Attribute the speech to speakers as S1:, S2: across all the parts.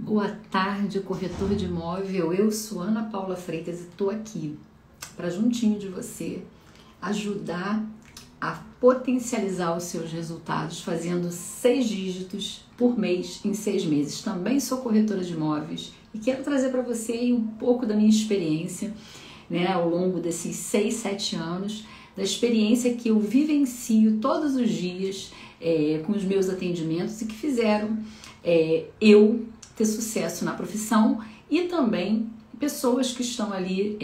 S1: Boa tarde, corretor de imóvel. Eu sou Ana Paula Freitas e estou aqui para, juntinho de você, ajudar a potencializar os seus resultados fazendo 6 dígitos por mês em 6 meses. Também sou corretora de imóveis e quero trazer para você um pouco da minha experiência, né, ao longo desses 6, 7 anos, da experiência que eu vivencio todos os dias com os meus atendimentos e que fizeram eu ter sucesso na profissão, e também pessoas que estão ali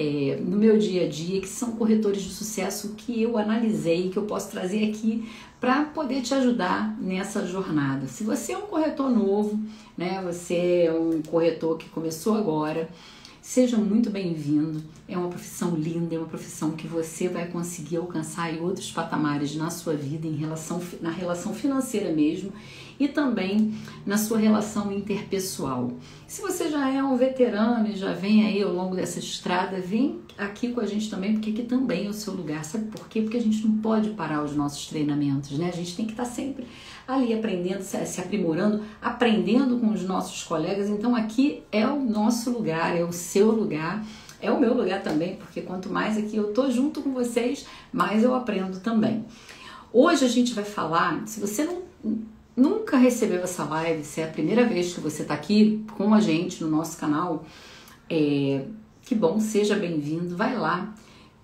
S1: no meu dia a dia, que são corretores de sucesso, que eu analisei, que eu posso trazer aqui para poder te ajudar nessa jornada. Se você é um corretor novo, né, você é um corretor que começou agora, seja muito bem-vindo. É uma profissão linda, é uma profissão que você vai conseguir alcançar em outros patamares na sua vida, na relação financeira mesmo, e também na sua relação interpessoal. Se você já é um veterano e já vem aí ao longo dessa estrada, vem aqui com a gente também, porque aqui também é o seu lugar. Sabe por quê? Porque a gente não pode parar os nossos treinamentos, né? A gente tem que estar sempre ali aprendendo, se aprimorando, aprendendo com os nossos colegas. Então aqui é o nosso lugar, é o seu lugar, é o meu lugar também, porque quanto mais aqui eu tô junto com vocês, mais eu aprendo também. Hoje a gente vai falar, se você nunca recebeu essa live, se é a primeira vez que você está aqui com a gente no nosso canal, que bom, seja bem-vindo, vai lá,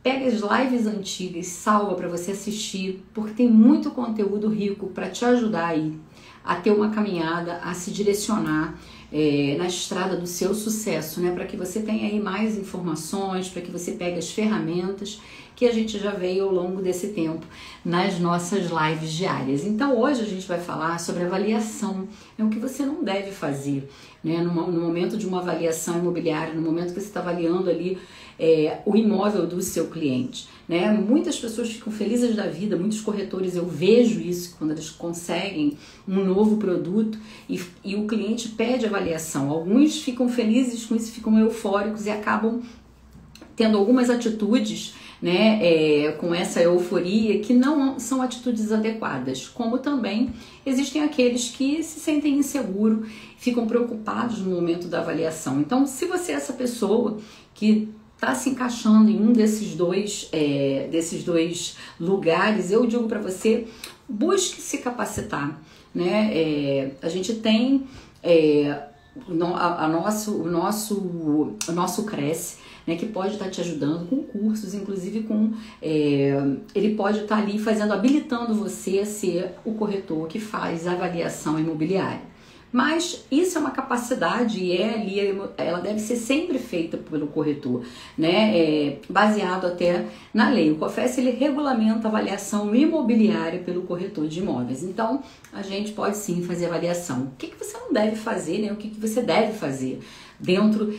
S1: pega as lives antigas, salva para você assistir, porque tem muito conteúdo rico para te ajudar aí a ter uma caminhada, a se direcionar na estrada do seu sucesso, né? Para que você tenha aí mais informações, para que você pegue as ferramentas que a gente já veio ao longo desse tempo nas nossas lives diárias. Então hoje a gente vai falar sobre avaliação, o que você não deve fazer, né? No momento de uma avaliação imobiliária, no momento que você está avaliando ali o imóvel do seu cliente, né? Muitas pessoas ficam felizes da vida, muitos corretores, eu vejo isso quando eles conseguem um novo produto e o cliente pede avaliação. Alguns ficam felizes com isso, ficam eufóricos e acabam tendo algumas atitudes, né, com essa euforia, que não são atitudes adequadas, como também existem aqueles que se sentem inseguros, ficam preocupados no momento da avaliação. Então, se você é essa pessoa que está se encaixando em um desses dois lugares, eu digo para você, busque se capacitar, né? A gente tem o nosso Cresce, né, que pode estar te ajudando com cursos, inclusive ele pode estar ali habilitando você a ser o corretor que faz a avaliação imobiliária. Mas isso é uma capacidade e ela deve ser sempre feita pelo corretor, né? Baseado até na lei. O COFES, ele regulamenta a avaliação imobiliária pelo corretor de imóveis. Então, a gente pode sim fazer avaliação. O que você não deve fazer, né? O que você deve fazer dentro,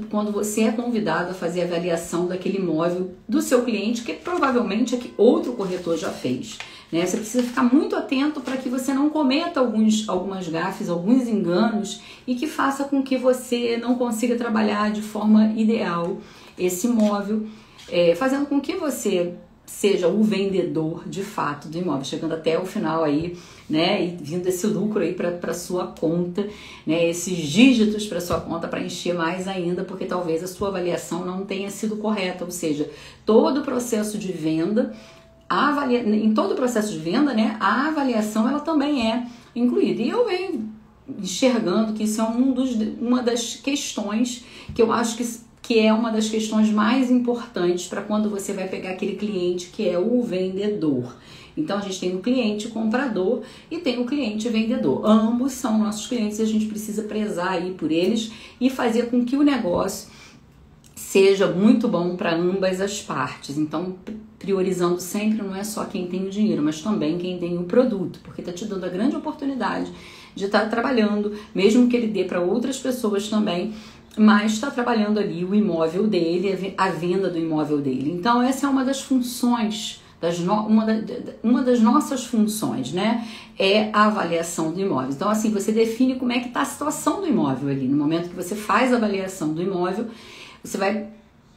S1: quando você é convidado a fazer a avaliação daquele imóvel do seu cliente, que provavelmente é que outro corretor já fez, né? Você precisa ficar muito atento para que você não cometa algumas gafes, alguns enganos, e que faça com que você não consiga trabalhar de forma ideal esse imóvel, fazendo com que você seja o vendedor de fato do imóvel, chegando até o final aí, né, e vindo esse lucro aí para sua conta, né, esses dígitos para sua conta para encher mais ainda, porque talvez a sua avaliação não tenha sido correta, ou seja, todo o processo de venda, em todo o processo de venda, né, a avaliação ela também é incluída. E eu venho enxergando que isso é uma das questões que eu acho que é uma das questões mais importantes para quando você vai pegar aquele cliente que é o vendedor. Então a gente tem o cliente comprador e tem o cliente vendedor. Ambos são nossos clientes e a gente precisa prezar aí por eles e fazer com que o negócio seja muito bom para ambas as partes. Então, priorizando sempre, não é só quem tem o dinheiro, mas também quem tem o produto, porque está te dando a grande oportunidade de estar trabalhando, mesmo que ele dê para outras pessoas também, mas está trabalhando ali o imóvel dele, a venda do imóvel dele. Então, essa é uma das funções, uma das nossas funções, né? É a avaliação do imóvel. Então, assim, você define como é que está a situação do imóvel ali. No momento que você faz a avaliação do imóvel, você vai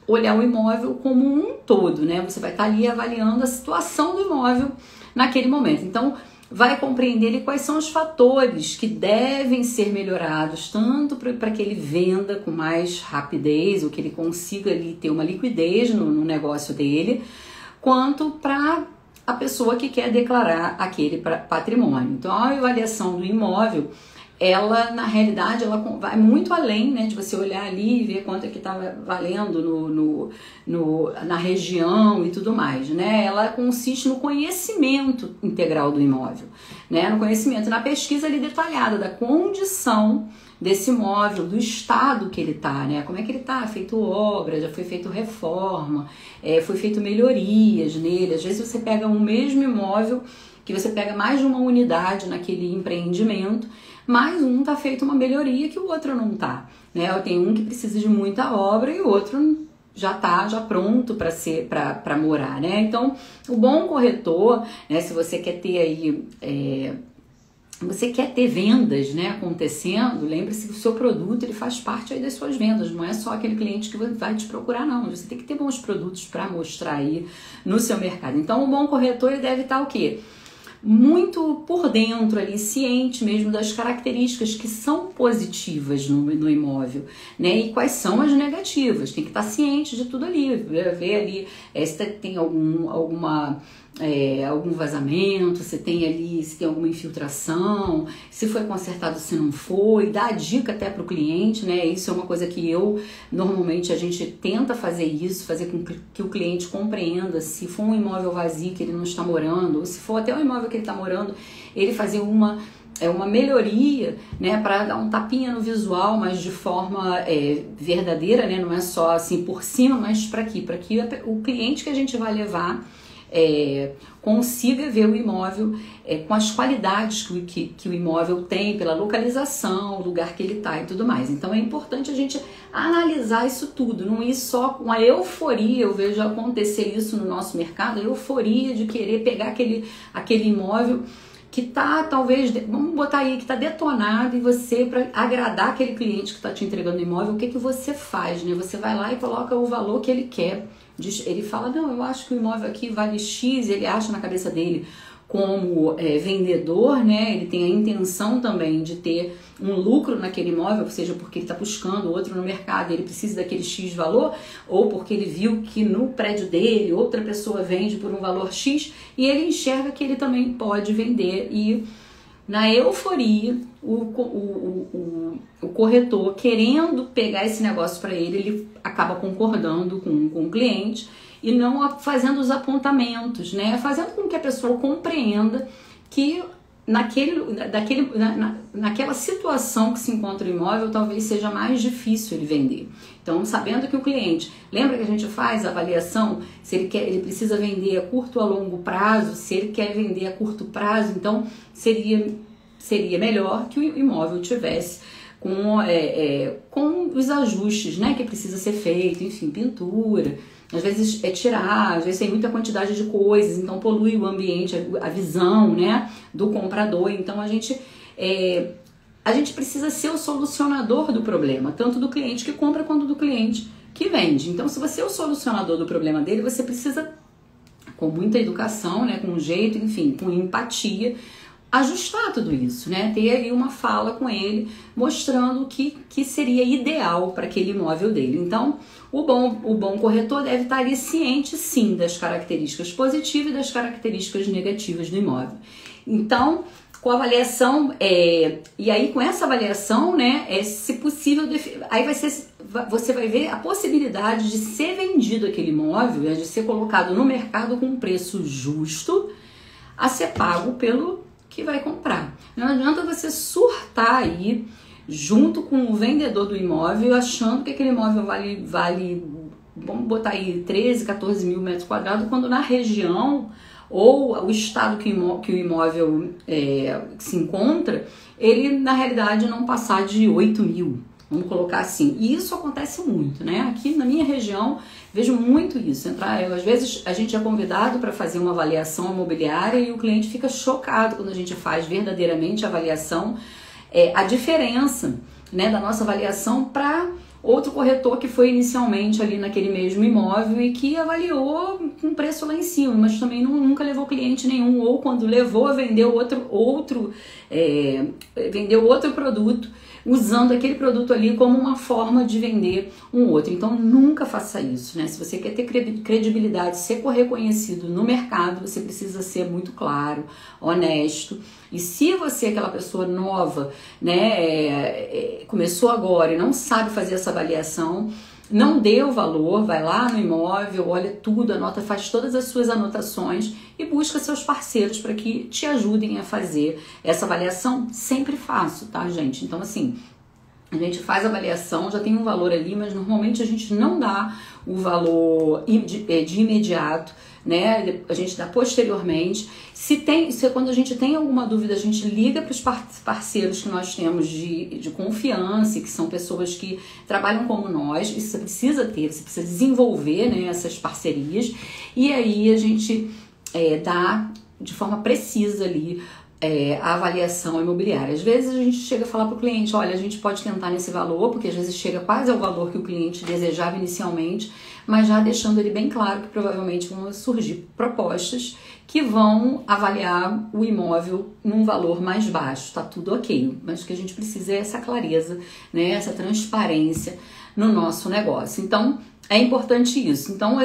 S1: olhar o imóvel como um todo, né? Você vai estar ali avaliando a situação do imóvel naquele momento. Então, vai compreender ali quais são os fatores que devem ser melhorados, tanto para que ele venda com mais rapidez, ou que ele consiga ali ter uma liquidez no negócio dele, quanto para a pessoa que quer declarar aquele patrimônio. Então, a avaliação do imóvel, ela, na realidade, ela vai muito além, né, de você olhar ali e ver quanto é que está valendo na região e tudo mais, né? Ela consiste no conhecimento integral do imóvel, né? No conhecimento, na pesquisa ali detalhada da condição desse imóvel, do estado que ele está, né? Como é que ele está? Feito obra, já foi feito reforma, foi feito melhorias nele. Às vezes você pega um mesmo imóvel, que você pega mais de uma unidade naquele empreendimento, mas um tá feito uma melhoria que o outro não tá, né? Tem um que precisa de muita obra e o outro já tá pronto para morar, né? Então, o bom corretor, né, se você quer ter aí você quer ter vendas, né, acontecendo, lembre-se que o seu produto ele faz parte aí das suas vendas, não é só aquele cliente que vai te procurar, não. Você tem que ter bons produtos para mostrar aí no seu mercado. Então, o bom corretor ele deve estar o quê? Muito por dentro ali, ciente mesmo das características que são positivas no imóvel, né? E quais são as negativas. Tem que estar ciente de tudo ali, ver ali se tem algum vazamento, se tem alguma infiltração, se foi consertado, se não foi, dá a dica até para o cliente, né? Isso é uma coisa que normalmente a gente tenta fazer isso, fazer com que o cliente compreenda se for um imóvel vazio que ele não está morando, ou se for até um imóvel que ele está morando, ele fazer uma melhoria, né, para dar um tapinha no visual, mas de forma verdadeira, né? Não é só assim por cima, mas para que o cliente que a gente vai levar consiga ver o imóvel com as qualidades que o imóvel tem, pela localização, o lugar que ele está e tudo mais. Então é importante a gente analisar isso tudo, não ir só com a euforia. Eu vejo acontecer isso no nosso mercado, a euforia de querer pegar aquele imóvel que tá, talvez, vamos botar aí, que tá detonado, e você, para agradar aquele cliente que tá te entregando o imóvel, o que você faz, né? Você vai lá e coloca o valor que ele quer. Ele fala, não, eu acho que o imóvel aqui vale X, ele acha na cabeça dele como vendedor, né? Ele tem a intenção também de ter um lucro naquele imóvel, seja porque ele está buscando outro no mercado, ele precisa daquele X valor, ou porque ele viu que no prédio dele outra pessoa vende por um valor X e ele enxerga que ele também pode vender. E na euforia, o corretor, querendo pegar esse negócio para ele acaba concordando com o cliente e não fazendo os apontamentos, né? Fazendo com que a pessoa compreenda que naquela situação que se encontra o imóvel, talvez seja mais difícil ele vender. Então, sabendo que o cliente, lembra que a gente faz a avaliação, se ele precisa vender a curto ou a longo prazo, se ele quer vender a curto prazo, então seria melhor que o imóvel tivesse com os ajustes, né, que precisa ser feito, enfim, pintura. Às vezes tirar, às vezes tem muita quantidade de coisas, então polui o ambiente, a visão, né, do comprador. Então a gente precisa ser o solucionador do problema, tanto do cliente que compra quanto do cliente que vende. Então, se você é o solucionador do problema dele, você precisa, com muita educação, né, com jeito, enfim, com empatia, ajustar tudo isso, né? Ter aí uma fala com ele, mostrando o que seria ideal para aquele imóvel dele. Então, o bom corretor deve estar ali ciente, sim, das características positivas e das características negativas do imóvel. Então, com a avaliação, e aí com essa avaliação, né, se possível, aí você vai ver a possibilidade de ser vendido aquele imóvel, de ser colocado no mercado com um preço justo a ser pago pelo que vai comprar. Não adianta você surtar aí junto com o vendedor do imóvel, achando que aquele imóvel vale vamos botar aí 13, 14 mil metros quadrados, quando na região ou o estado que o imóvel se encontra, ele na realidade não passar de 8 mil, vamos colocar assim. E isso acontece muito, né? Aqui na minha região vejo muito isso. Às vezes a gente é convidado para fazer uma avaliação imobiliária e o cliente fica chocado quando a gente faz verdadeiramente a avaliação, a diferença, né, da nossa avaliação para outro corretor que foi inicialmente ali naquele mesmo imóvel e que avaliou com preço lá em cima, mas também nunca levou cliente nenhum, ou quando levou, vendeu outro produto, usando aquele produto ali como uma forma de vender um outro. Então nunca faça isso, né? Se você quer ter credibilidade, ser reconhecido no mercado, você precisa ser muito claro, honesto. E se você é aquela pessoa nova, né, começou agora e não sabe fazer essa avaliação, não dê o valor, vai lá no imóvel, olha tudo, anota, faz todas as suas anotações e busca seus parceiros para que te ajudem a fazer essa avaliação. Sempre faço, tá, gente? Então, assim, a gente faz a avaliação, já tem um valor ali, mas normalmente a gente não dá o valor de imediato, né? A gente dá posteriormente. Quando a gente tem alguma dúvida, a gente liga para os parceiros que nós temos de confiança, que são pessoas que trabalham como nós. Isso você precisa ter, você precisa desenvolver, né, essas parcerias, e aí a gente dá de forma precisa ali a avaliação imobiliária. Às vezes a gente chega a falar para o cliente, olha, a gente pode tentar nesse valor, porque às vezes chega quase ao valor que o cliente desejava inicialmente, mas já deixando ele bem claro que provavelmente vão surgir propostas que vão avaliar o imóvel num valor mais baixo. Tá tudo ok, mas o que a gente precisa é essa clareza, né, essa transparência no nosso negócio. Então, é importante isso. Então,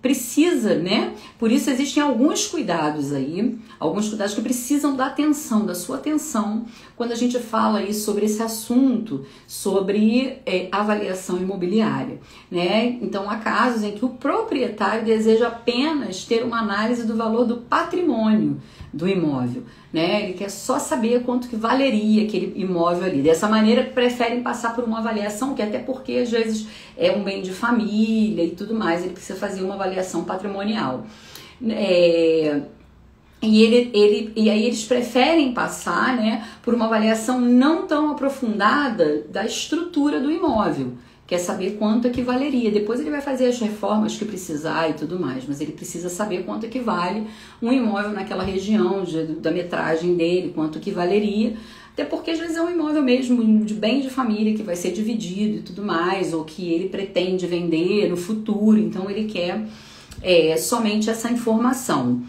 S1: precisa, né? Por isso existem alguns cuidados aí, alguns cuidados que precisam da atenção, da sua atenção, quando a gente fala aí sobre esse assunto, sobre avaliação imobiliária, né? Então, há casos em que o proprietário deseja apenas ter uma análise do valor do patrimônio do imóvel, né? Ele quer só saber quanto que valeria aquele imóvel ali. Dessa maneira, preferem passar por uma avaliação, que até porque às vezes é um bem de família e tudo mais, ele precisa fazer uma avaliação patrimonial. E aí eles preferem passar, né, por uma avaliação não tão aprofundada da estrutura do imóvel. Quer saber quanto é que valeria. Depois ele vai fazer as reformas que precisar e tudo mais, mas ele precisa saber quanto é que vale um imóvel naquela região, da metragem dele, quanto que valeria. Até porque às vezes é um imóvel mesmo de bem de família que vai ser dividido e tudo mais, ou que ele pretende vender no futuro, então ele quer somente essa informação.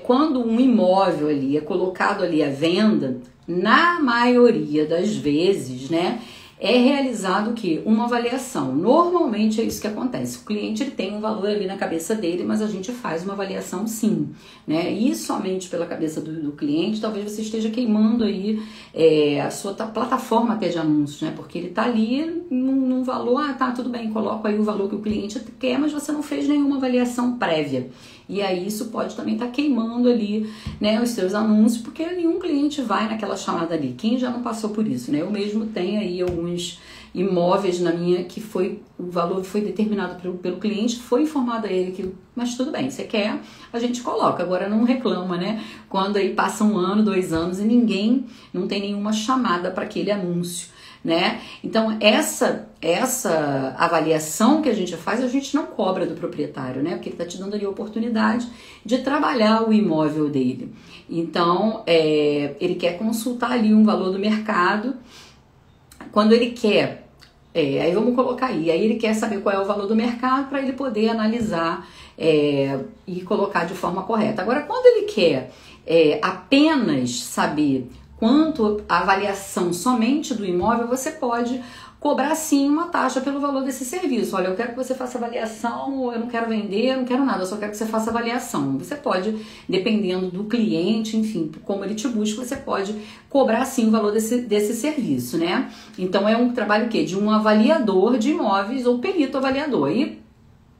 S1: Quando um imóvel ali é colocado ali à venda, na maioria das vezes, né, é realizado o quê? Uma avaliação. Normalmente é isso que acontece. O cliente ele tem um valor ali na cabeça dele, mas a gente faz uma avaliação sim, né? E somente pela cabeça do cliente, talvez você esteja queimando aí a sua plataforma até de anúncios, né? Porque ele tá ali num valor, tá, tudo bem, coloca aí o valor que o cliente quer, mas você não fez nenhuma avaliação prévia. E aí isso pode também estar queimando ali, né, os seus anúncios, porque nenhum cliente vai naquela chamada ali. Quem já não passou por isso, né? Eu mesmo tenho aí alguns imóveis na minha que o valor foi determinado pelo cliente, foi informado a ele que, mas tudo bem, você quer, a gente coloca. Agora não reclama, né? Quando aí passa 1 ano, 2 anos e ninguém, não tem nenhuma chamada para aquele anúncio, né? Então essa avaliação que a gente faz, a gente não cobra do proprietário, né? Porque ele está te dando ali a oportunidade de trabalhar o imóvel dele. Então ele quer consultar ali um valor do mercado. Quando ele quer, aí vamos colocar aí ele quer saber qual é o valor do mercado para ele poder analisar e colocar de forma correta. Agora, quando ele quer apenas saber quanto a avaliação somente do imóvel, você pode cobrar sim uma taxa pelo valor desse serviço. Olha, eu quero que você faça avaliação, eu não quero vender, eu não quero nada, eu só quero que você faça avaliação. Você pode, dependendo do cliente, enfim, como ele te busca, você pode cobrar sim o valor desse serviço, né? Então é um trabalho de um avaliador de imóveis ou perito avaliador. E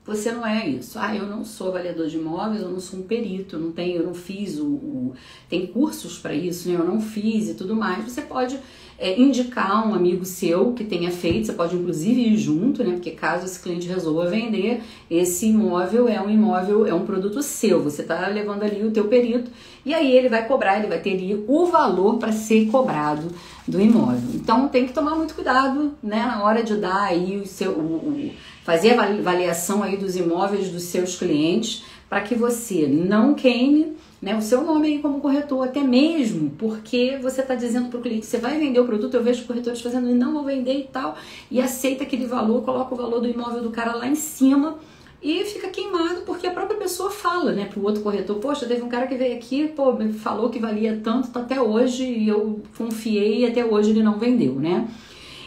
S1: você não é isso. Eu não sou avaliador de imóveis, eu não sou um perito, eu não fiz tem cursos para isso, né? Eu não fiz e tudo mais. Você pode indicar um amigo seu que tenha feito, você pode inclusive ir junto, né? Porque caso esse cliente resolva vender, esse imóvel é um produto seu, você está levando ali o teu perito, e aí ele vai cobrar, ele vai ter ali o valor para ser cobrado do imóvel. Então tem que tomar muito cuidado, né? Na hora de dar aí fazer a avaliação aí dos imóveis dos seus clientes, para que você não queime, né, o seu nome aí como corretor, até mesmo porque você está dizendo para o cliente, você vai vender o produto, eu vejo corretores fazendo, não vou vender e tal, e aceita aquele valor, coloca o valor do imóvel do cara lá em cima, e fica queimado porque a própria pessoa fala, né, pro outro corretor, poxa, teve um cara que veio aqui, pô, me falou que valia tanto, tá até hoje, e eu confiei e até hoje ele não vendeu, né?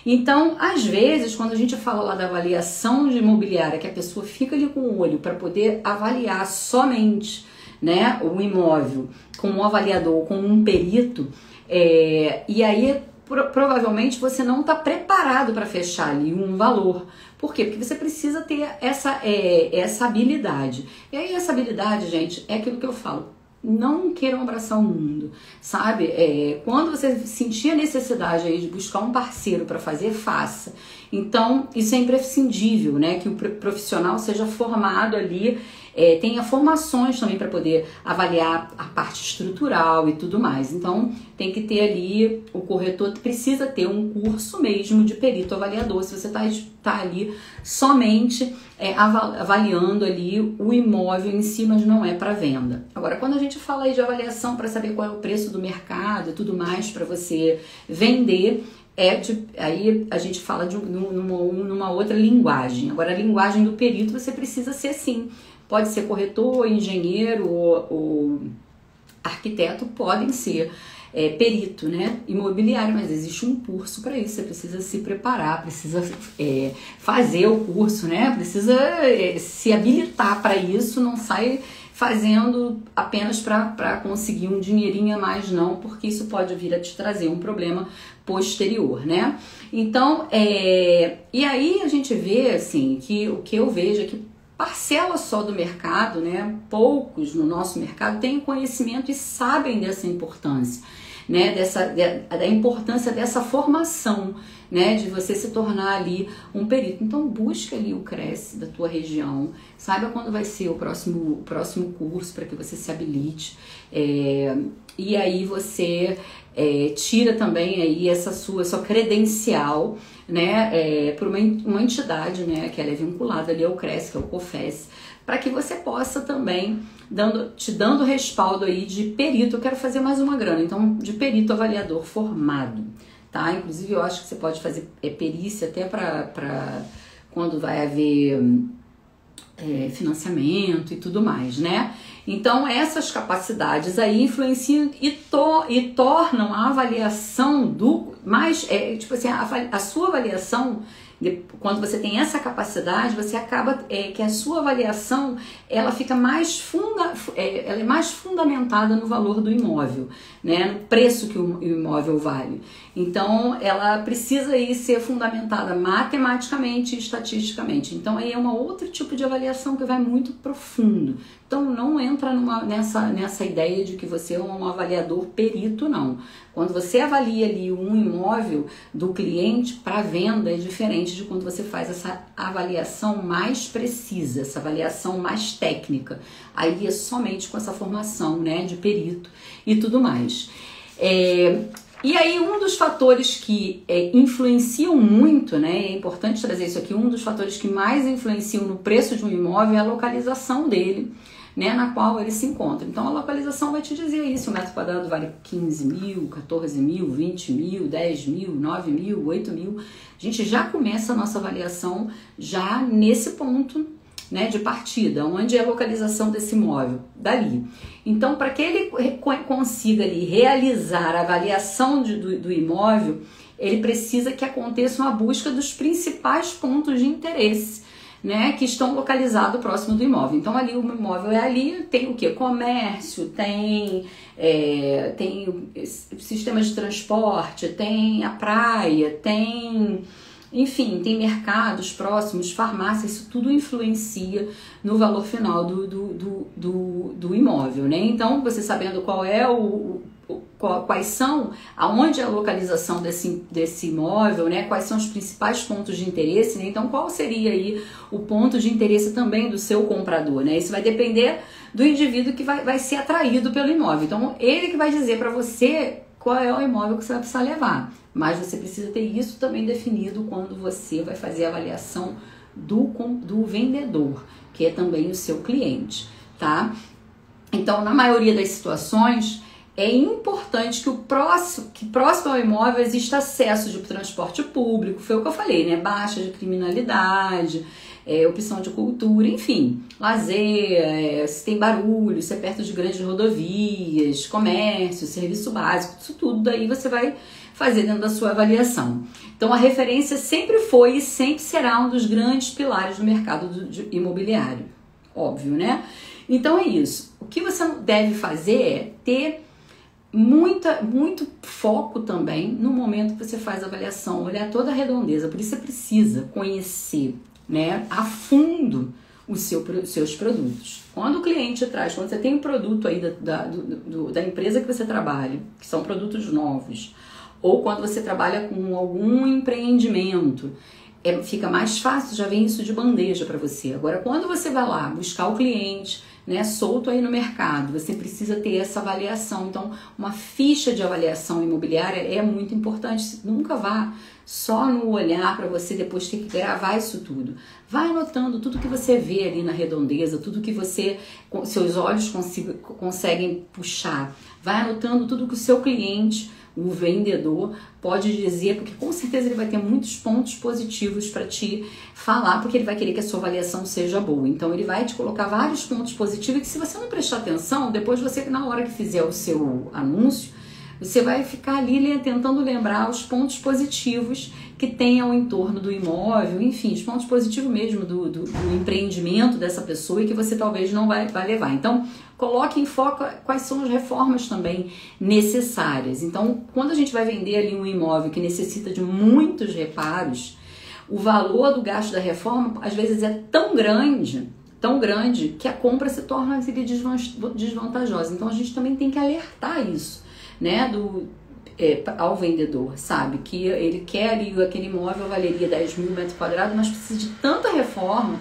S1: Então, às vezes, quando a gente fala lá da avaliação de imobiliária, que a pessoa fica ali com o olho para poder avaliar somente, né, o imóvel com um avaliador, com um perito, e aí provavelmente você não está preparado para fechar ali um valor. Por quê? Porque você precisa ter essa habilidade. E aí essa habilidade, gente, é aquilo que eu falo. Não queiram abraçar o mundo, sabe? Quando você sentir a necessidade aí de buscar um parceiro para fazer, faça. Então, isso é imprescindível, né? Que o profissional seja formado ali, tenha formações também para poder avaliar a parte estrutural e tudo mais. Então, tem que ter ali, o corretor precisa ter um curso mesmo de perito avaliador, se você tá ali somente avaliando ali o imóvel em si, mas não é para venda. Agora, quando a gente fala aí de avaliação para saber qual é o preço do mercado e tudo mais para você vender, aí a gente fala numa outra linguagem. Agora, a linguagem do perito você precisa ser assim. Pode ser corretor, engenheiro ou arquiteto, podem ser perito, né, imobiliário, mas existe um curso para isso, você precisa se preparar, precisa fazer o curso, né, precisa se habilitar para isso, não sai fazendo apenas para conseguir um dinheirinho a mais, não, porque isso pode vir a te trazer um problema posterior, né. Então, e aí a gente vê, assim, que o que eu vejo é que parcela só do mercado, né? Poucos no nosso mercado têm conhecimento e sabem dessa importância, né? Da importância dessa formação, né? De você se tornar ali um perito. Então busca ali o Cresce da tua região, saiba quando vai ser o próximo curso para que você se habilite, e aí você tira também aí essa sua credencial, né, por uma entidade, né, que ela é vinculada ali ao Cresce, que é o COFES, para que você possa também, te dando respaldo aí de perito. Eu quero fazer mais uma grana, então, de perito avaliador formado, tá? Inclusive, eu acho que você pode fazer perícia até para quando vai haver financiamento e tudo mais, né? Então, essas capacidades aí influenciam e tornam a avaliação tipo assim, a sua avaliação, quando você tem essa capacidade, você acaba que a sua avaliação ela fica ela é mais fundamentada no valor do imóvel, né, no preço que o imóvel vale. Então, ela precisa aí ser fundamentada matematicamente e estatisticamente. Então, aí é um outro tipo de avaliação que vai muito profundo. Então, não entra nessa ideia de que você é um avaliador perito, não. Quando você avalia ali um imóvel do cliente para venda, é diferente de quando você faz essa avaliação mais precisa, essa avaliação mais técnica. Aí é somente com essa formação, né, de perito e tudo mais. E aí, um dos fatores que influenciam muito, né, é importante trazer isso aqui, um dos fatores que mais influenciam no preço de um imóvel é a localização dele, né, na qual ele se encontra. Então, a localização vai te dizer aí se o metro quadrado vale 15 mil, 14 mil, 20 mil, 10 mil, 9 mil, 8 mil. A gente já começa a nossa avaliação já nesse ponto, né, de partida, onde é a localização desse imóvel, dali. Então, para que ele consiga ali realizar a avaliação do imóvel, ele precisa que aconteça uma busca dos principais pontos de interesse, né, que estão localizados próximo do imóvel. Então, ali o imóvel tem o que? Comércio, tem sistemas de transporte, tem a praia, enfim, tem mercados próximos, farmácias, isso tudo influencia no valor final do imóvel, né? Então, você sabendo quais são, aonde é a localização desse imóvel, né? Quais são os principais pontos de interesse, né? Então, qual seria aí o ponto de interesse também do seu comprador, né? Isso vai depender do indivíduo que vai ser atraído pelo imóvel. Então, ele que vai dizer para você qual é o imóvel que você vai precisar levar. Mas você precisa ter isso também definido quando você vai fazer a avaliação do vendedor, que é também o seu cliente, tá? Então, na maioria das situações, é importante que próximo ao imóvel exista acesso de transporte público, foi o que eu falei, né? Baixa de criminalidade, opção de cultura, enfim, lazer, se tem barulho, se é perto de grandes rodovias, comércio, serviço básico, isso tudo daí você vai fazer dentro da sua avaliação. Então a referência sempre foi e sempre será um dos grandes pilares do mercado imobiliário, óbvio, né? Então é isso. O que você deve fazer é ter muito foco também no momento que você faz a avaliação, olhar toda a redondeza. Por isso você precisa conhecer, né, a fundo os seus produtos. Quando o cliente traz, quando você tem um produto aí da empresa que você trabalha, que são produtos novos, ou quando você trabalha com algum empreendimento, fica mais fácil, já vem isso de bandeja para você. Agora, quando você vai lá buscar o cliente, né, solto aí no mercado, você precisa ter essa avaliação. Então, uma ficha de avaliação imobiliária é muito importante. Nunca vá só no olhar para você depois ter que gravar isso tudo. Vai anotando tudo que você vê ali na redondeza, tudo que seus olhos conseguem puxar. Vai anotando tudo que o seu cliente, o vendedor, pode dizer, porque com certeza ele vai ter muitos pontos positivos para te falar, porque ele vai querer que a sua avaliação seja boa. Então ele vai te colocar vários pontos positivos que, se você não prestar atenção, depois você, na hora que fizer o seu anúncio, você vai ficar ali tentando lembrar os pontos positivos que tem ao entorno do imóvel, enfim, os pontos positivos mesmo do empreendimento dessa pessoa e que você talvez não vai levar. Então, coloque em foco quais são as reformas também necessárias. Então, quando a gente vai vender ali um imóvel que necessita de muitos reparos, o valor do gasto da reforma, às vezes, é tão grande que a compra se torna desvantajosa. Então, a gente também tem que alertar isso, né, ao vendedor, sabe? Que ele quer ali, aquele imóvel valeria 10 mil metros quadrados, mas precisa de tanta reforma,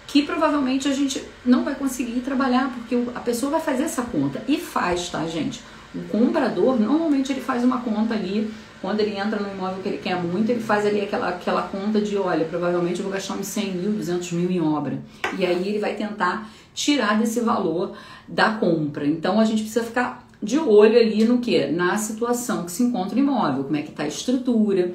S1: que provavelmente a gente não vai conseguir trabalhar, porque a pessoa vai fazer essa conta. E faz, tá, gente? O comprador, normalmente ele faz uma conta ali, quando ele entra no imóvel que ele quer muito, ele faz ali aquela conta de, olha, provavelmente eu vou gastar uns 100 mil, 200 mil em obra. E aí ele vai tentar tirar desse valor da compra. Então a gente precisa ficar de olho ali no que? Na situação que se encontra o imóvel, como é que está a estrutura,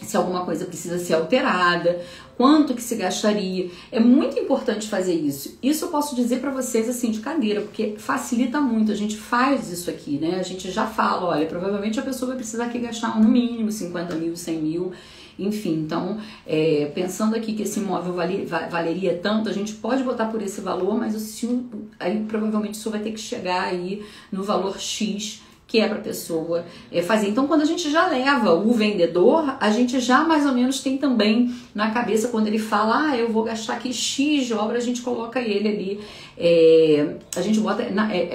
S1: se alguma coisa precisa ser alterada, quanto que se gastaria. É muito importante fazer isso. Isso eu posso dizer para vocês assim de cadeira, porque facilita muito. A gente faz isso aqui, né? A gente já fala, olha, provavelmente a pessoa vai precisar aqui gastar no mínimo 50 mil, 100 mil, enfim. Então, pensando aqui que esse imóvel valeria tanto, a gente pode botar por esse valor, mas aí provavelmente isso vai ter que chegar aí no valor X, que é para a pessoa fazer. Então, quando a gente já leva o vendedor, a gente já mais ou menos tem também na cabeça, quando ele fala, eu vou gastar aqui X de obra, a gente coloca ele ali, a gente bota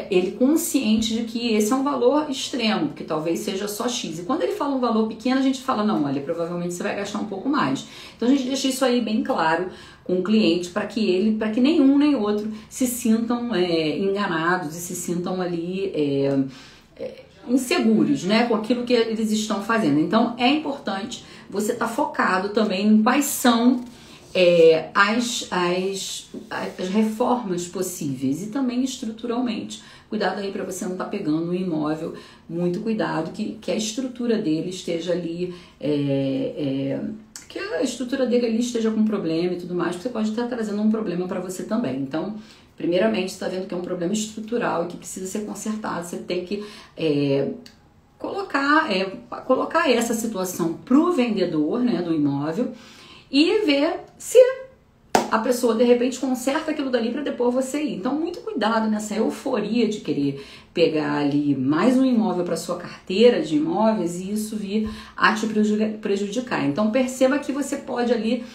S1: ele consciente de que esse é um valor extremo, que talvez seja só X. E quando ele fala um valor pequeno, a gente fala, não, olha, provavelmente você vai gastar um pouco mais. Então, a gente deixa isso aí bem claro com o cliente, para que nenhum nem outro se sintam enganados e se sintam ali inseguros, né, com aquilo que eles estão fazendo. Então é importante você estar focado também em quais são as reformas possíveis, e também estruturalmente. Cuidado aí para você não estar pegando um imóvel, muito cuidado que a estrutura dele esteja ali, que a estrutura dele ali esteja com problema e tudo mais, porque você pode estar trazendo um problema para você também. Então, primeiramente, você está vendo que é um problema estrutural e que precisa ser consertado. Você tem que colocar essa situação para o vendedor, né, do imóvel, e ver se a pessoa de repente conserta aquilo dali para depois você ir. Então, muito cuidado nessa euforia de querer pegar ali mais um imóvel para sua carteira de imóveis e isso vir a te prejudicar. Então, perceba que você pode ali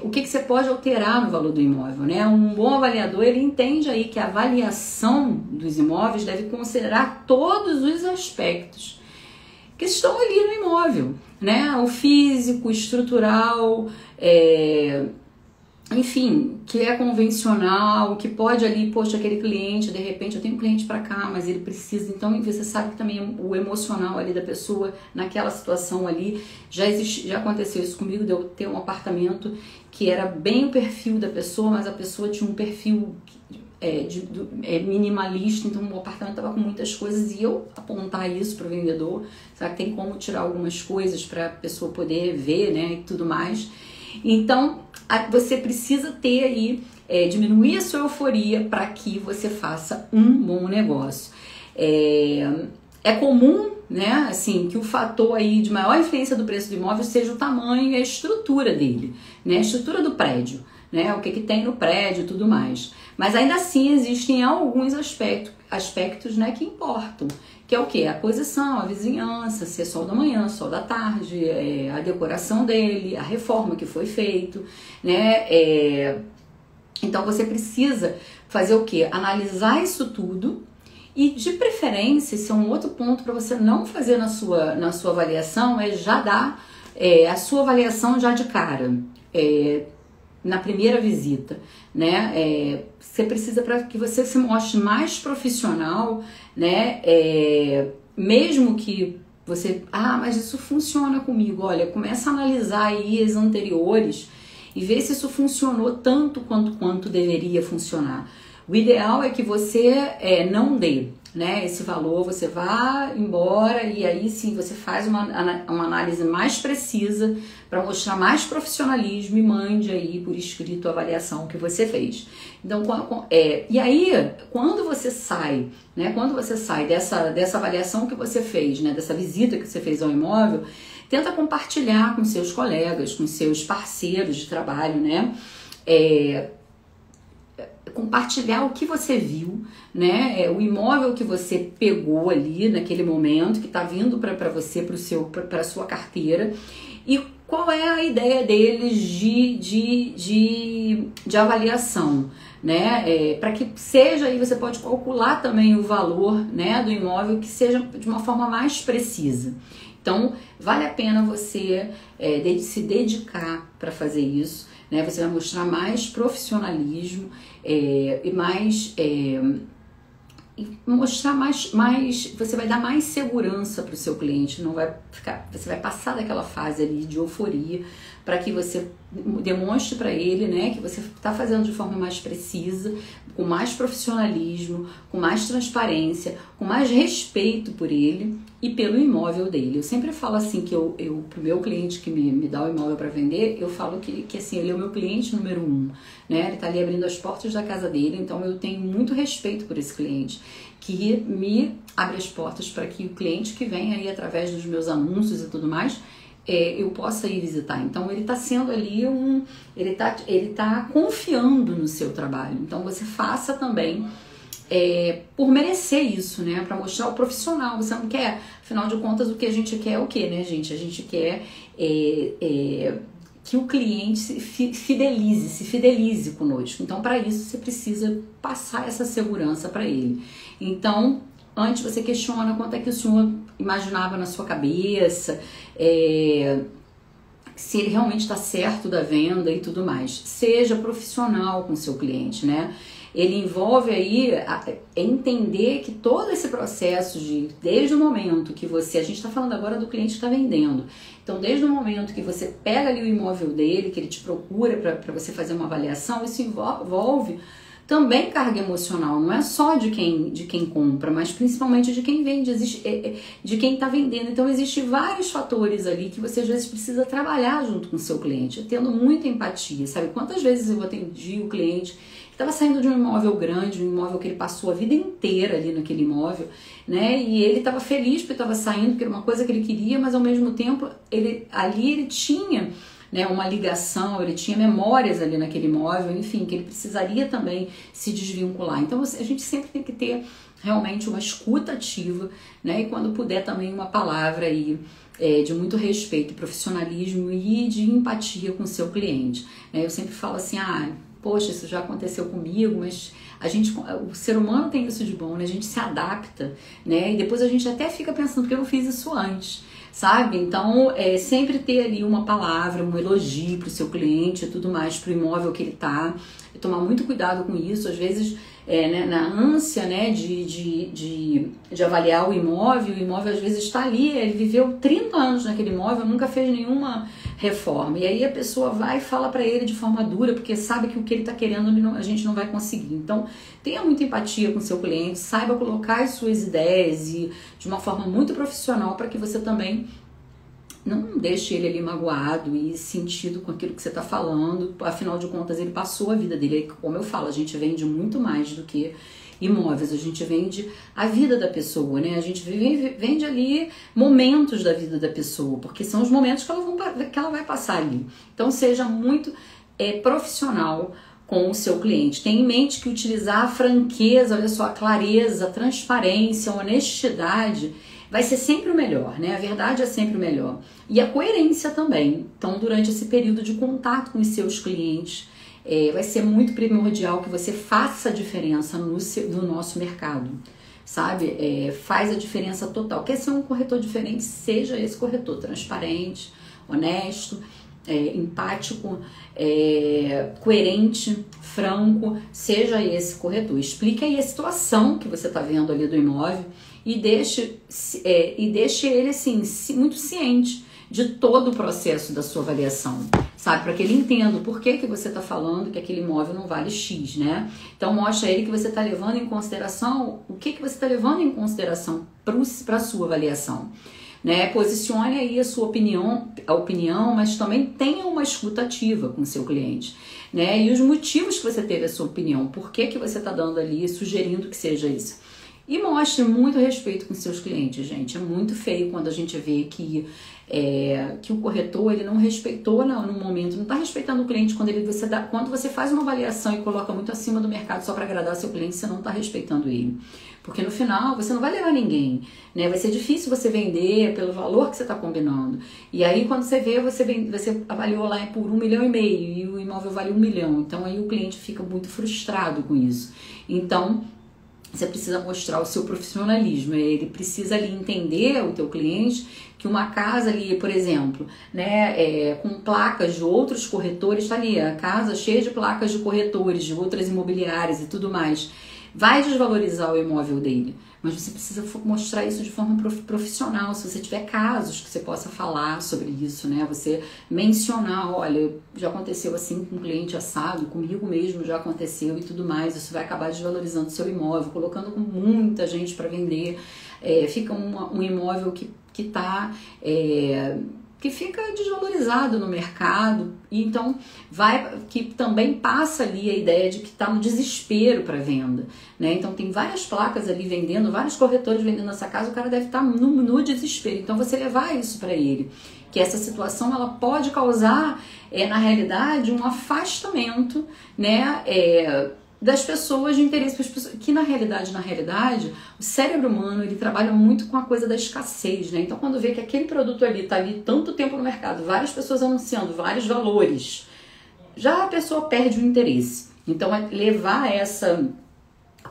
S1: o que você pode alterar no valor do imóvel, né? Um bom avaliador, ele entende aí que a avaliação dos imóveis deve considerar todos os aspectos que estão ali no imóvel, né? O físico, o estrutural, enfim, que é convencional, que pode ali, poxa, aquele cliente, de repente eu tenho um cliente para cá, mas ele precisa, então você sabe que também o emocional ali da pessoa naquela situação ali, já aconteceu isso comigo, de eu ter um apartamento que era bem o perfil da pessoa, mas a pessoa tinha um perfil minimalista, então o apartamento estava com muitas coisas, e eu apontar isso para o vendedor, será que tem como tirar algumas coisas para a pessoa poder ver, né, e tudo mais. Então você precisa ter aí, diminuir a sua euforia para que você faça um bom negócio. É comum, né, assim, que o fator aí de maior influência do preço do imóvel seja o tamanho e a estrutura dele, né, a estrutura do prédio, né, o que tem no prédio e tudo mais. Mas ainda assim existem alguns aspectos, né, que importam, que é o que? A posição, a vizinhança, se é sol da manhã, sol da tarde, a decoração dele, a reforma que foi feita, né, então você precisa fazer o que? Analisar isso tudo. E de preferência, esse é um outro ponto para você não fazer na sua avaliação, já dar a sua avaliação já de cara, na primeira visita, né? Você precisa, para que você se mostre mais profissional, né? Mesmo que você, mas isso funciona comigo, olha, começa a analisar aí as anteriores e ver se isso funcionou tanto quanto deveria funcionar. O ideal é que você não dê, né, esse valor, você vá embora e aí sim você faz uma análise mais precisa para mostrar mais profissionalismo e mande aí por escrito a avaliação que você fez. Então, e aí, quando você sai, né, dessa avaliação que você fez, né, dessa visita que você fez ao imóvel, tenta compartilhar com seus colegas, com seus parceiros de trabalho, né, compartilhar o que você viu, né? O imóvel que você pegou ali naquele momento, que está vindo para você, para a sua carteira, e qual é a ideia deles de avaliação, né? Para que seja, aí você pode calcular também o valor, né, do imóvel, que seja de uma forma mais precisa. Então, vale a pena você se dedicar para fazer isso, né? Você vai mostrar mais profissionalismo e mais mostrar mais, você vai dar mais segurança para o seu cliente, não vai ficar, você vai passar daquela fase ali de euforia, para que você demonstre para ele, né, que você está fazendo de forma mais precisa, com mais profissionalismo, com mais transparência, com mais respeito por ele e pelo imóvel dele. Eu sempre falo assim que pro meu cliente que me dá o imóvel para vender, eu falo que assim, ele é o meu cliente número 1, né? Ele tá ali abrindo as portas da casa dele, então eu tenho muito respeito por esse cliente, que me abre as portas para que o cliente que vem aí através dos meus anúncios e tudo mais, eu possa ir visitar. Então ele está sendo ali ele tá confiando no seu trabalho. Então você faça também por merecer isso, né? Para mostrar o profissional. Você não quer, afinal de contas, o que a gente quer é o quê, né, gente? A gente quer que o cliente se fidelize conosco. Então, para isso, você precisa passar essa segurança para ele. Então, antes você questiona quanto é que o senhor imaginava na sua cabeça, se ele realmente está certo da venda e tudo mais. Seja profissional com o seu cliente, né? Ele envolve aí entender que todo esse processo desde o momento que a gente está falando agora do cliente que está vendendo. Então, desde o momento que você pega ali o imóvel dele, que ele te procura para você fazer uma avaliação, isso envolve também carga emocional, não é só de quem compra, mas principalmente de quem vende, de quem está vendendo. Então, existem vários fatores ali que você às vezes precisa trabalhar junto com o seu cliente, tendo muita empatia, sabe? Quantas vezes eu atendi o cliente que estava saindo de um imóvel grande, um imóvel que ele passou a vida inteira ali naquele imóvel, né? E ele estava feliz porque estava saindo, porque era uma coisa que ele queria, mas ao mesmo tempo ele tinha, né, uma ligação, ele tinha memórias ali naquele imóvel, enfim, que ele precisaria também se desvincular. Então a gente sempre tem que ter realmente uma escuta ativa, né, e quando puder também uma palavra aí de muito respeito, profissionalismo e de empatia com o seu cliente. Eu sempre falo assim, poxa, isso já aconteceu comigo, mas o ser humano tem isso de bom, né? A gente se adapta, né? E depois a gente até fica pensando, porque eu não fiz isso antes, sabe? Então, sempre ter ali uma palavra, um elogio para o seu cliente e tudo mais, para o imóvel que ele tá, e tomar muito cuidado com isso. Às vezes, né, na ânsia, né, de avaliar o imóvel às vezes está ali, ele viveu 30 anos naquele imóvel, nunca fez nenhuma reforma, e aí a pessoa vai e fala para ele de forma dura, porque sabe que o que ele está querendo a gente não vai conseguir. Então tenha muita empatia com o seu cliente, saiba colocar as suas ideias e de uma forma muito profissional para que você também não deixe ele ali magoado e sentido com aquilo que você está falando. Afinal de contas, ele passou a vida dele. Como eu falo, a gente vende muito mais do que imóveis. A gente vende a vida da pessoa, né? A gente vende ali momentos da vida da pessoa, porque são os momentos que ela vai passar ali. Então, seja muito profissional com o seu cliente. Tenha em mente que utilizar a franqueza, olha só, a clareza, a transparência, a honestidade vai ser sempre o melhor, né? A verdade é sempre o melhor. E a coerência também. Então, durante esse período de contato com os seus clientes, vai ser muito primordial que você faça a diferença no nosso mercado, sabe? Faz a diferença total. Quer ser um corretor diferente? Seja esse corretor transparente, honesto, empático, coerente, franco. Seja esse corretor. Explique aí a situação que você está vendo ali do imóvel e deixe ele assim, muito ciente de todo o processo da sua avaliação, sabe? Para que ele entenda o porquê que você está falando que aquele imóvel não vale X, né? Então mostra a ele que você está levando em consideração o que você está levando em consideração para a sua avaliação, né? Posicione aí a sua opinião, mas também tenha uma escuta ativa com o seu cliente, né? E os motivos que você teve a sua opinião, por que você está dando ali, sugerindo que seja isso. E mostre muito respeito com seus clientes, gente. É muito feio quando a gente vê que o corretor ele não respeitou no momento, não está respeitando o cliente quando você faz uma avaliação e coloca muito acima do mercado só para agradar seu cliente, você não está respeitando ele. Porque no final você não vai levar ninguém, né? Vai ser difícil você vender pelo valor que você está combinando. E aí quando você vê, você avaliou lá por 1,5 milhão e o imóvel vale 1 milhão. Então aí o cliente fica muito frustrado com isso. Então você precisa mostrar o seu profissionalismo, ele precisa ali entender, o teu cliente, que uma casa ali, por exemplo, né, com placas de outros corretores, está ali, a casa cheia de placas de corretores, de outras imobiliárias e tudo mais, vai desvalorizar o imóvel dele. Mas você precisa mostrar isso de forma profissional. Se você tiver casos que você possa falar sobre isso, né? Você mencionar, olha, já aconteceu assim com um cliente assado, comigo mesmo já aconteceu e tudo mais. Isso vai acabar desvalorizando o seu imóvel, colocando com muita gente para vender. Fica um imóvel que fica desvalorizado no mercado, e então que também passa ali a ideia de que está no desespero para venda, né? Então tem várias placas ali vendendo, vários corretores vendendo essa casa, o cara deve estar no desespero. Então você levar isso para ele, que essa situação ela pode causar na realidade um afastamento, né? Das pessoas de interesse, que na realidade, o cérebro humano, ele trabalha muito com a coisa da escassez, né? Então, quando vê que aquele produto ali está ali tanto tempo no mercado, várias pessoas anunciando vários valores, já a pessoa perde o interesse. Então, levar essa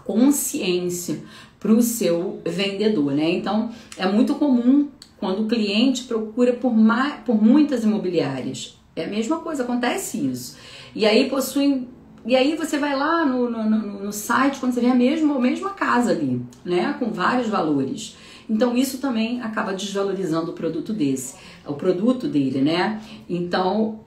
S1: consciência para o seu vendedor, né? Então, é muito comum quando o cliente procura por muitas imobiliárias. É a mesma coisa, acontece isso. E aí você vai lá no site, quando você vê a mesma casa ali, né? Com vários valores. Então isso também acaba desvalorizando o produto dele, né? Então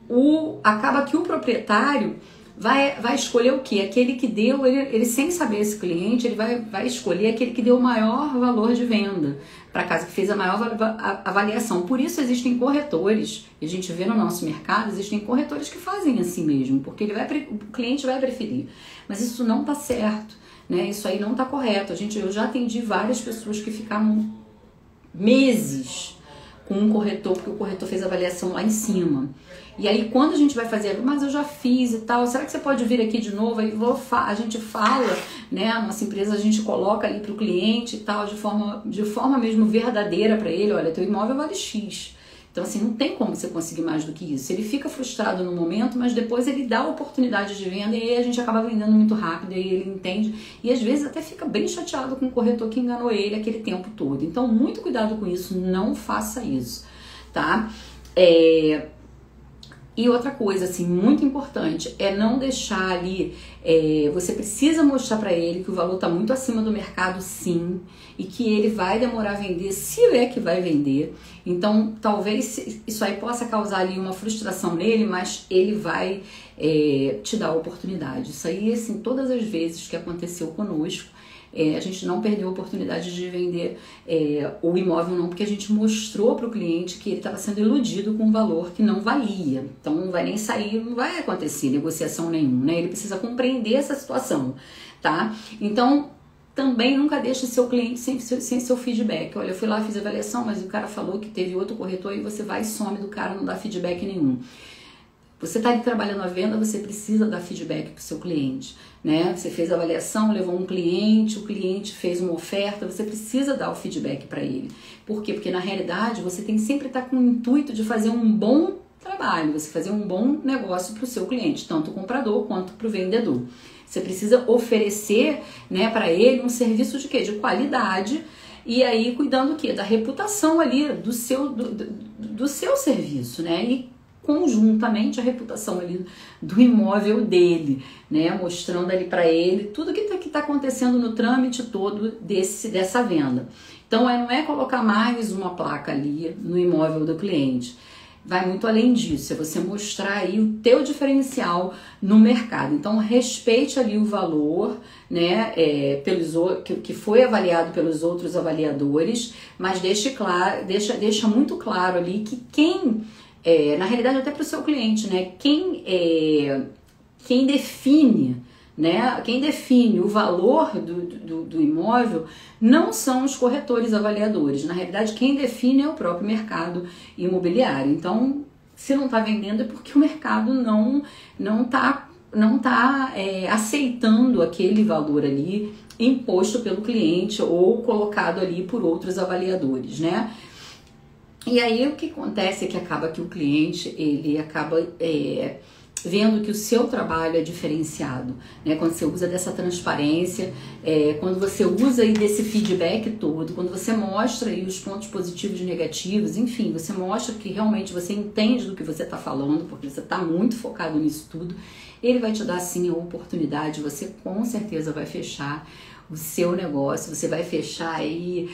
S1: acaba que o proprietário vai escolher o quê? Aquele que deu, ele sem saber esse cliente, ele vai escolher aquele que deu o maior valor de venda para a casa, que fez a maior avaliação. Por isso existem corretores, e a gente vê no nosso mercado, existem corretores que fazem assim mesmo, porque o cliente vai preferir. Mas isso não está certo, né? Isso aí não está correto. Eu já atendi várias pessoas que ficaram meses com um corretor, porque o corretor fez a avaliação lá em cima. E aí quando a gente vai fazer, mas eu já fiz e tal, será que você pode vir aqui de novo? Aí a gente fala, né, a nossa empresa, a gente coloca ali para o cliente e tal, de forma mesmo verdadeira para ele, olha, teu imóvel vale X. Então assim, não tem como você conseguir mais do que isso. Ele fica frustrado no momento, mas depois ele dá a oportunidade de venda e aí a gente acaba vendendo muito rápido, e aí ele entende. E às vezes até fica bem chateado com o corretor que enganou ele aquele tempo todo. Então muito cuidado com isso, não faça isso, tá? E outra coisa, assim, muito importante, é não deixar ali, você precisa mostrar para ele que o valor está muito acima do mercado, sim, e que ele vai demorar a vender, se é que vai vender. Então, talvez isso aí possa causar ali uma frustração nele, mas ele vai te dar a oportunidade. Isso aí, assim, todas as vezes que aconteceu conosco, a gente não perdeu a oportunidade de vender o imóvel não, porque a gente mostrou para o cliente que ele estava sendo iludido com um valor que não valia. Então não vai nem sair, não vai acontecer negociação nenhuma, né? Ele precisa compreender essa situação, tá? Então também nunca deixe seu cliente sem seu feedback. Olha, eu fui lá, fiz a avaliação, mas o cara falou que teve outro corretor e você vai e some do cara, não dá feedback nenhum. Você está ali trabalhando a venda, você precisa dar feedback para o seu cliente, né? Você fez a avaliação, levou um cliente, o cliente fez uma oferta, você precisa dar o feedback para ele. Por quê? Porque na realidade você tem que sempre estar com o intuito de fazer um bom trabalho, você fazer um bom negócio para o seu cliente, tanto o comprador quanto para o vendedor. Você precisa oferecer, né, para ele um serviço de quê? De qualidade, e aí cuidando o quê? Da reputação ali do seu serviço, né? E conjuntamente a reputação ali do imóvel dele, né, mostrando ali para ele tudo que tá acontecendo no trâmite todo dessa venda. Então não é colocar mais uma placa ali no imóvel do cliente, vai muito além disso, é você mostrar aí o teu diferencial no mercado. Então respeite ali o valor, né, que foi avaliado pelos outros avaliadores, mas deixa muito claro ali que na realidade até para o seu cliente, né? Quem define, né? Quem define o valor do imóvel não são os corretores avaliadores. Na realidade, quem define é o próprio mercado imobiliário. Então, se não está vendendo é porque o mercado não tá aceitando aquele valor ali imposto pelo cliente ou colocado ali por outros avaliadores, né? E aí o que acontece é que acaba que o cliente, ele acaba vendo que o seu trabalho é diferenciado, né? Quando você usa dessa transparência, quando você usa aí desse feedback todo, quando você mostra aí os pontos positivos e negativos, enfim, você mostra que realmente você entende do que você está falando, porque você está muito focado nisso tudo, ele vai te dar sim a oportunidade, você com certeza vai fechar o seu negócio, você vai fechar aí...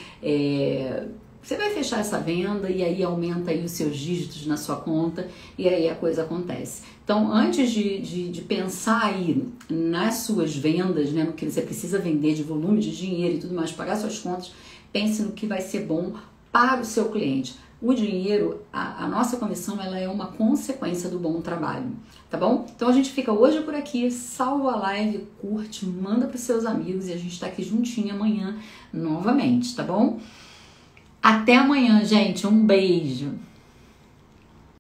S1: Você vai fechar essa venda e aí aumenta aí os seus dígitos na sua conta e aí a coisa acontece. Então, antes de pensar aí nas suas vendas, né, no que você precisa vender de volume de dinheiro e tudo mais, pagar suas contas, pense no que vai ser bom para o seu cliente. O dinheiro, a nossa comissão, ela é uma consequência do bom trabalho, tá bom? Então a gente fica hoje por aqui, salva a live, curte, manda para os seus amigos e a gente tá aqui juntinho amanhã novamente, tá bom? Até amanhã, gente. Um beijo.